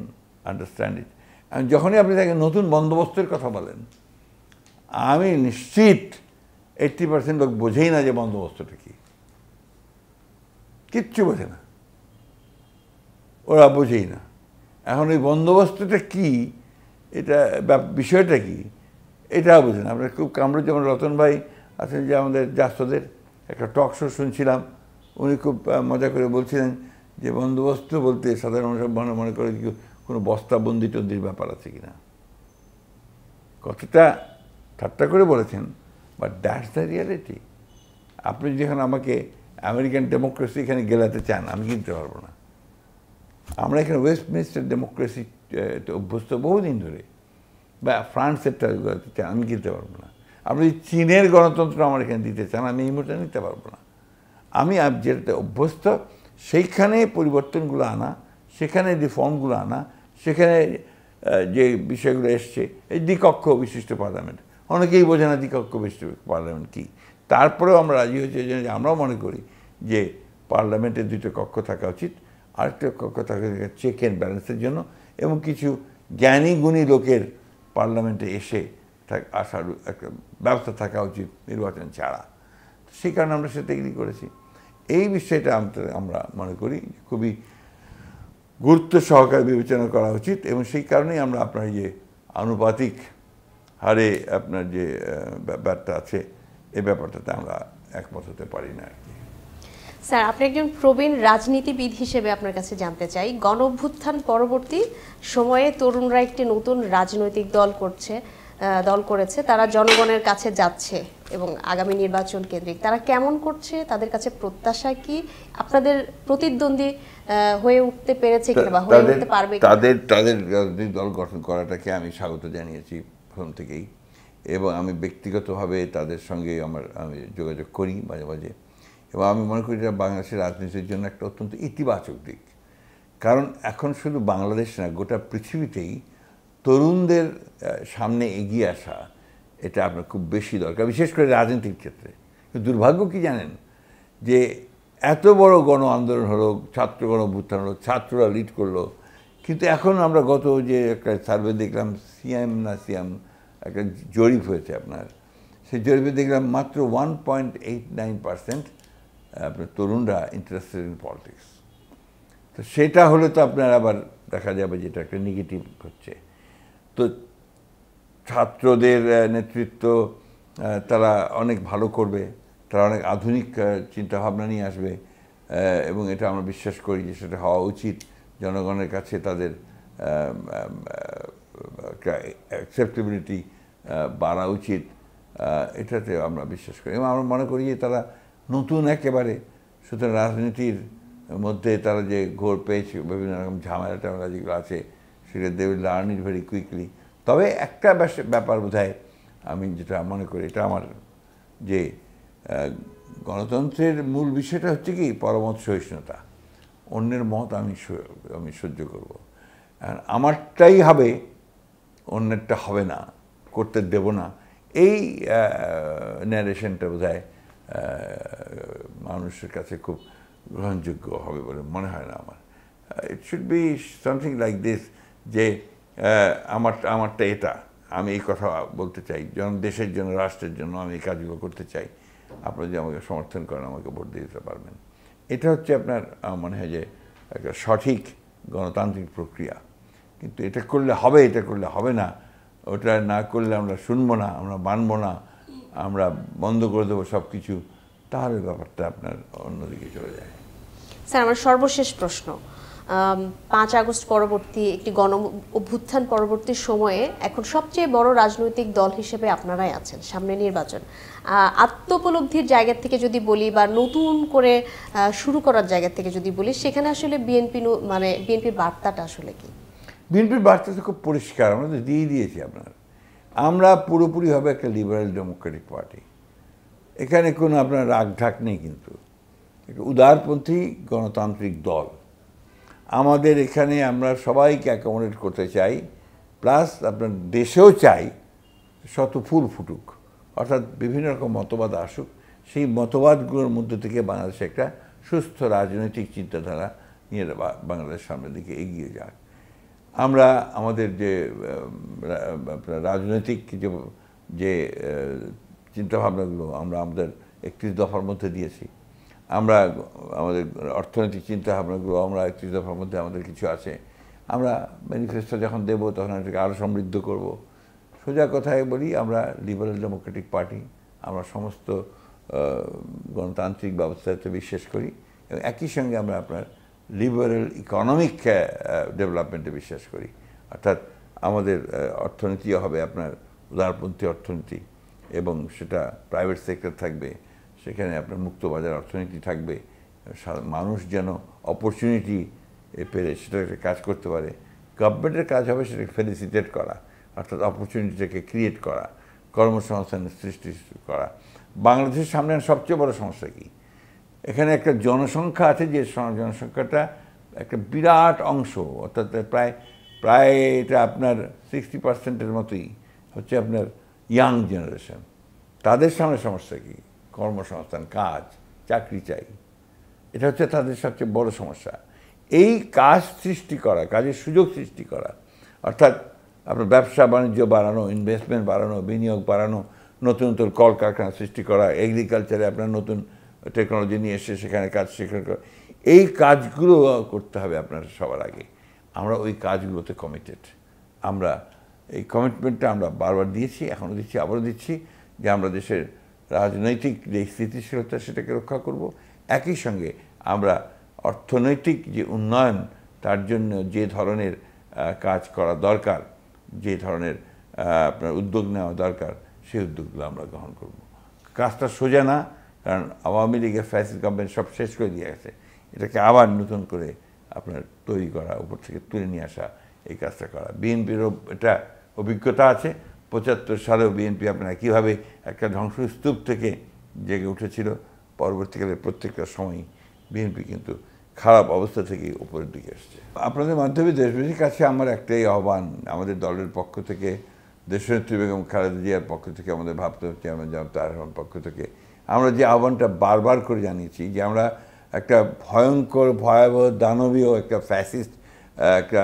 আন্ডারস্ট্যান্ড ইট। যখনই আপনি তাকে নতুন বন্দোবস্তের কথা বলেন, আমি নিশ্চিত 80% লোক বোঝেই না যে বন্দোবস্তটা কি, কিচ্ছু বোঝে না, ওরা বোঝেই না। এখন ওই বন্দোবস্তটা কি, এটা বিষয়টা কি, এটাও বোঝে না। আমরা খুব কামরুজ্জামান রতন ভাই আছেন যে আমাদের জাসদের একটা টক শো শুনছিলাম, উনি খুব মজা করে বলছিলেন যে বন্দোবস্ত বলতে সাধারণ মানুষ মনে করে কি কোনো বস্তাবন্দি টন্দির ব্যাপার আছে কিনা। কতটা ঠাট্টা করে বলেছেন, বাট দ্যাটস দ্য রিয়ালিটি। আপনি যখন আমাকে আমেরিকান ডেমোক্রেসি এখানে গেলাতে চান, আমি কিনতে পারবো না। আমরা এখানে ওয়েস্টমিনিস্টার ডেমোক্রেসি অভ্যস্ত বহুদিন ধরে, বা ফ্রান্সেরটা গেলাতে চান, আমি কিনতে পারবো না। আপনি চীনের গণতন্ত্র আমার এখানে দিতে চান, আমি এই মুহূর্তে নিতে পারবো না। আমি যেটাতে অভ্যস্ত সেইখানে পরিবর্তনগুলো আনা, সেখানে রিফর্মগুলো আনা, সেখানে যে বিষয়গুলো এসছে, এই দ্বিকক্ষ বিশিষ্ট পার্লামেন্ট, অনেকেই বোঝে না দ্বিকক্ষ বিশিষ্ট পার্লামেন্ট কী। তারপরেও আমরা রাজি হয়েছি যে আমরাও মনে করি যে পার্লামেন্টের দুটো কক্ষ থাকা উচিত, আরেকটা কক্ষ থাকা চেক অ্যান্ড ব্যালেন্সের জন্য, এবং কিছু জ্ঞানী গুণী লোকের পার্লামেন্টে এসে আসার একটা ব্যবস্থা থাকা উচিত নির্বাচন ছাড়া। সেই কারণে আমরা সেটা এগ্রি করেছি। এই বিষয়টা আমরা মনে করি খুবই গুরুত্ব সহকারে বিবেচনা করা উচিত, এবং সেই কারণেই আমরা আপনার যে আনুপাতিক হারে আপনার যে ব্যাপারটা আছে, এই ব্যাপারটাতে আমরা একমত হতে পারি না আর কি। স্যার, আপনি একজন প্রবীণ রাজনীতিবিদ হিসেবে আপনার কাছে জানতে চাই, গণ অভ্যুত্থান পরবর্তী সময়ে তরুণরা একটি নতুন রাজনৈতিক দল করেছে, তারা জনগণের কাছে যাচ্ছে এবং আগামী নির্বাচন কেন্দ্রিক তারা কেমন করছে, তাদের কাছে প্রত্যাশা কি, আপনাদের প্রতিদ্বন্দ্বী হয়ে উঠতে পেরেছে কিনা বা হয়ে উঠতে পারবে? তাদের রাজনৈতিক দল গঠন করাটাকে আমি স্বাগত জানিয়েছি প্রথম থেকেই, এবং আমি ব্যক্তিগতভাবে তাদের সঙ্গে আমি যোগাযোগ করি মাঝে মাঝে, এবং আমি মনে করি এটা বাংলাদেশের রাজনীতির জন্য একটা অত্যন্ত ইতিবাচক দিক। কারণ এখন শুধু বাংলাদেশ না, গোটা পৃথিবীতেই তরুণদের সামনে এগিয়ে আসা এটা আপনার খুব বেশি দরকার, বিশেষ করে রাজনীতির ক্ষেত্রে। দুর্ভাগ্য কি জানেন, যে এত বড় গণ আন্দোলন হলো, ছাত্র গণ অভ্যুত্থান হলো, ছাত্ররা লিড করলো, কিন্তু এখন আমরা গত যে একটা সার্ভে দেখলাম, সিএম একটা জরিপ হয়েছে আপনার, সেই জরিপে দেখলাম মাত্র 1.89% আপনার তরুণরা ইন্টারেস্টেড ইন পলিটিক্স। তো সেটা হলে তো আপনার আবার দেখা যাবে যেটা একটা নেগেটিভ হচ্ছে। তো ছাত্রদের নেতৃত্ব তারা অনেক ভালো করবে, তারা অনেক আধুনিক চিন্তাভাবনা নিয়ে আসবে, এবং এটা আমরা বিশ্বাস করি যে সেটা হওয়া উচিত। জনগণের কাছে তাদের অ্যাকসেপ্টেবিলিটি বাড়া উচিত, এটাতে আমরা বিশ্বাস করি, এবং আমরা মনে করি যে তারা নতুন একেবারে। সুতরাং রাজনীতির মধ্যে তারা যে ঘোর পেয়েছে, বিভিন্ন রকম ঝামেলা টামেলা যেগুলো আছে, সেটা they will learn it very quickly. তবে একটা ব্যাপার বোধহয় আমি যেটা মনে করি, এটা আমার যে গণতন্ত্রের মূল বিষয়টা হচ্ছে কি পরমত সহিষ্ণুতা, অন্যের মত আমি সহ্য করব, আমারটাই হবে অন্যেরটা হবে না, করতে দেব না, এই ন্যারেশনটা বোধহয় মানুষের কাছে খুব গ্রহণযোগ্য হবে বলে মনে হয় না আমার। It should be something like this, যে আমারটা এটা, আমি এই কথা বলতে চাই, যেমন দেশের জন্য, রাষ্ট্রের জন্য আমি এই কাজগুলো করতে চাই, আপনারা যদি আমাকে সমর্থন করেন আমাকে ভোট দিয়ে দিতে পারবেন। এটা হচ্ছে আপনার মনে হয় যে একটা সঠিক গণতান্ত্রিক প্রক্রিয়া। কিন্তু এটা করলে হবে, এটা করলে হবে না, ওটা না করলে আমরা শুনবো না, আমরা মানবো না, আমরা বন্ধ করে দেবো সব কিছু, তাহলে ব্যাপারটা আপনার অন্যদিকে চলে যায়। স্যার, আমার সর্বশেষ প্রশ্ন, 5 আগস্ট পরবর্তী একটি গণ অভ্যুত্থান পরবর্তী সময়ে এখন সবচেয়ে বড় রাজনৈতিক দল হিসেবে আপনারাই আছেন, সামনে নির্বাচন, আত্মোপলব্ধির জায়গা থেকে যদি বলি বা নতুন করে শুরু করার জায়গা থেকে যদি বলি, সেখানে আসলে বিএনপির বার্তাটা আসলে কি? বিএনপির বার্তা তো খুব পরিষ্কার, আমরা তো দিয়ে দিয়েছি আপনার। আমরা পুরোপুরি হবে একটা লিবারেল ডেমোক্রেটিক পার্টি, এখানে কোনো আপনার রাগ ঢাক নেই, কিন্তু একটা উদারপন্থী গণতান্ত্রিক দল। আমাদের এখানে আমরা সবাইকে অ্যাকোমোডেট করতে চাই, প্লাস আপনার দেশেও চাই শত ফুল ফুটুক, অর্থাৎ বিভিন্ন রকম মতবাদ আসুক, সেই মতবাদগুলোর মধ্যে থেকে বাংলাদেশে একটা সুস্থ রাজনৈতিক চিন্তাধারা নিয়ে বাংলাদেশ সামনের দিকে এগিয়ে যাক। আমরা আমাদের যে রাজনৈতিক যে চিন্তাভাবনাগুলো আমরা আমাদের 31 দফার মধ্যে দিয়েছি, আমরা আমাদের অর্থনৈতিক চিন্তাভাবনাগুলো আমরা 31 দফার মধ্যে আমাদের কিছু আছে, আমরা ম্যানিফেস্টো যখন দেবো তখন এটাকে আরও সমৃদ্ধ করব। সোজা কথায় বলি, আমরা লিবারেল ডেমোক্রেটিক পার্টি, আমরা সমস্ত গণতান্ত্রিক ব্যবস্থাতে বিশ্বাস করি, এবং একই সঙ্গে আমরা আপনার লিবারেল ইকোনমিক ডেভেলপমেন্টে বিশ্বাস করি, অর্থাৎ আমাদের অর্থনীতিও হবে আপনার উদারপন্থী অর্থনীতি, এবং সেটা প্রাইভেট সেক্টর থাকবে, সেখানে আপনার মুক্তবাজার অর্থনীতি থাকবে, মানুষ যেন অপরচুনিটি পেলে সেটাকে কাজ করতে পারে। গভর্নমেন্টের কাজ হবে সেটাকে ফেলিসিটেট করা, অর্থাৎ অপরচুনিটিটাকে ক্রিয়েট করা, কর্মসংস্থানের সৃষ্টি করা। বাংলাদেশের সামনে সবচেয়ে বড় সমস্যা কি? এখানে একটা জনসংখ্যা আছে, যে জনসংখ্যাটা একটা বিরাট অংশ, অর্থাৎ প্রায় এটা আপনার 60% মতোই হচ্ছে আপনার ইয়াং জেনারেশন। তাদের সামনে সমস্যা কি? কর্মসংস্থান, কাজ, চাকরি চাই, এটা হচ্ছে তাদের সবচেয়ে বড় সমস্যা। এই কাজ সৃষ্টি করা, কাজের সুযোগ সৃষ্টি করা, অর্থাৎ আপনার ব্যবসা বাণিজ্য বাড়ানো, ইনভেস্টমেন্ট বাড়ানো, বিনিয়োগ বাড়ানো, নতুন নতুন কলকারখানা সৃষ্টি করা, এগ্রিকালচারে আপনার নতুন টেকনোলজি নিয়ে এসে সেখানে কাজ শেখার করা, এই কাজগুলো করতে হবে আপনার সবার আগে। আমরা ওই কাজগুলোতে কমিটেড। আমরা এই কমিটমেন্টটা আমরা বারবার দিয়েছি, এখনও দিচ্ছি, আবারও দিচ্ছি, যে আমরা দেশের রাজনৈতিক যে স্থিতিশীলতা সেটাকে রক্ষা করব। একই সঙ্গে আমরা অর্থনৈতিক যে উন্নয়ন, তার জন্য যে ধরনের কাজ করা দরকার, যে ধরনের আপনার উদ্যোগ নেওয়া দরকার, সেই উদ্যোগগুলো আমরা গ্রহণ করব। কাজটা সোজা না, কারণ আওয়ামী লীগের ফ্যাসিস্ট গভর্নমেন্ট সব শেষ করে দিয়ে গেছে। এটাকে আবার নতুন করে আপনার তৈরি করা, উপর থেকে তুলে নিয়ে আসা, এই কাজটা করা। বিএনপিরও এটা অভিজ্ঞতা আছে। 75 সালেও বিএনপি আপনারা কীভাবে একটা ধ্বংসস্তূপ থেকে জেগে উঠেছিল, পরবর্তীকালে প্রত্যেকটা সময়ই বিএনপি কিন্তু খারাপ অবস্থা থেকে উপরের দিকে এসছে। আপনাদের মাধ্যমে দেশবাসীর কাছে আমার একটাই আহ্বান, আমাদের দলের পক্ষ থেকে, দেশনেত্রী বেগম খালেদা জিয়ার পক্ষ থেকে, আমাদের ভারপ্রাপ্ত চেয়ারম্যান জনাব তারেক রহমানের পক্ষ থেকে আমরা যে আহ্বানটা বারবার করে জানিয়েছি, যে আমরা একটা ভয়ঙ্কর, ভয়াবহ, দানবীয় একটা ফ্যাসিস্ট একটা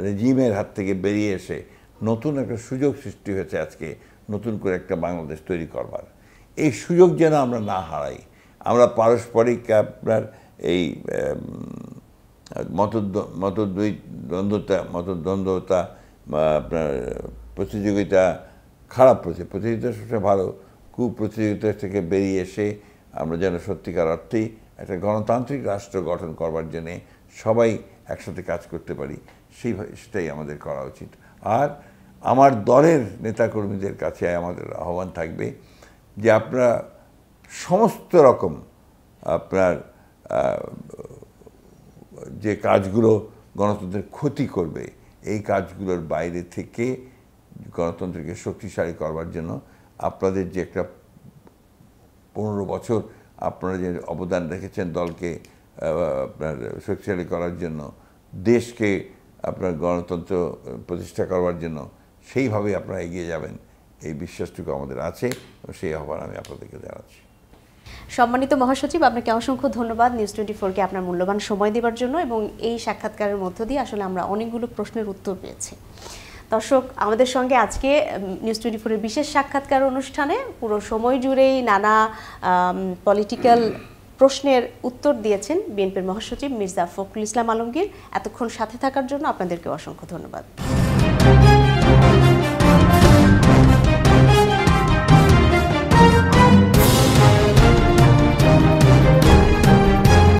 রেজিমের হাত থেকে বেরিয়ে এসে নতুন একটা সুযোগ সৃষ্টি হয়েছে আজকে, নতুন করে একটা বাংলাদেশ তৈরি করবার। এই সুযোগ যেন আমরা না হারাই। আমরা পারস্পরিক আপনার এই মতদ্বন্দ্বতা আপনার প্রতিযোগিতা, খারাপ প্রতিযোগিতা সবচেয়ে ভালো, কুপ্রতিযোগিতা থেকে বেরিয়ে এসে আমরা যেন সত্যিকার অর্থেই একটা গণতান্ত্রিক রাষ্ট্র গঠন করবার জন্যে সবাই একসাথে কাজ করতে পারি, সেটাই আমাদের করা উচিত। আর আমার দলের নেতাকর্মীদের কাছে আমাদের আহ্বান থাকবে যে আপনারা সমস্ত রকম আপনার যে কাজগুলো গণতন্ত্রের ক্ষতি করবে, এই কাজগুলোর বাইরে থেকে গণতন্ত্রকে শক্তিশালী করবার জন্য আপনাদের যে একটা 15 বছর আপনারা যে অবদান রেখেছেন দলকে আপনার শক্তিশালী করার জন্য, দেশকে আপনার গণতন্ত্র প্রতিষ্ঠা করবার জন্য, সেইভাবেই আপনারা এগিয়ে যাবেন, এই বিশ্বাসটুকু আমাদের আছে এবং সেই আহ্বান আমি আপনাদেরকে জানাচ্ছি। সম্মানিত মহাসচিব, আপনাকে অসংখ্য ধন্যবাদ নিউজ 24-কে আপনার মূল্যবান সময় দেওয়ার জন্য, এবং এই সাক্ষাৎকারের মধ্য দিয়ে আসলে আমরা অনেকগুলো প্রশ্নের উত্তর পেয়েছি। দর্শক, আমাদের সঙ্গে আজকে নিউজ 24-এর বিশেষ সাক্ষাৎকার অনুষ্ঠানে পুরো সময় জুড়েই নানা পলিটিক্যাল প্রশ্নের উত্তর দিয়েছেন বিএনপির মহাসচিব মির্জা ফখরুল ইসলাম আলমগীর। এতক্ষণ সাথে থাকার জন্য আপনাদেরকে অসংখ্য ধন্যবাদ।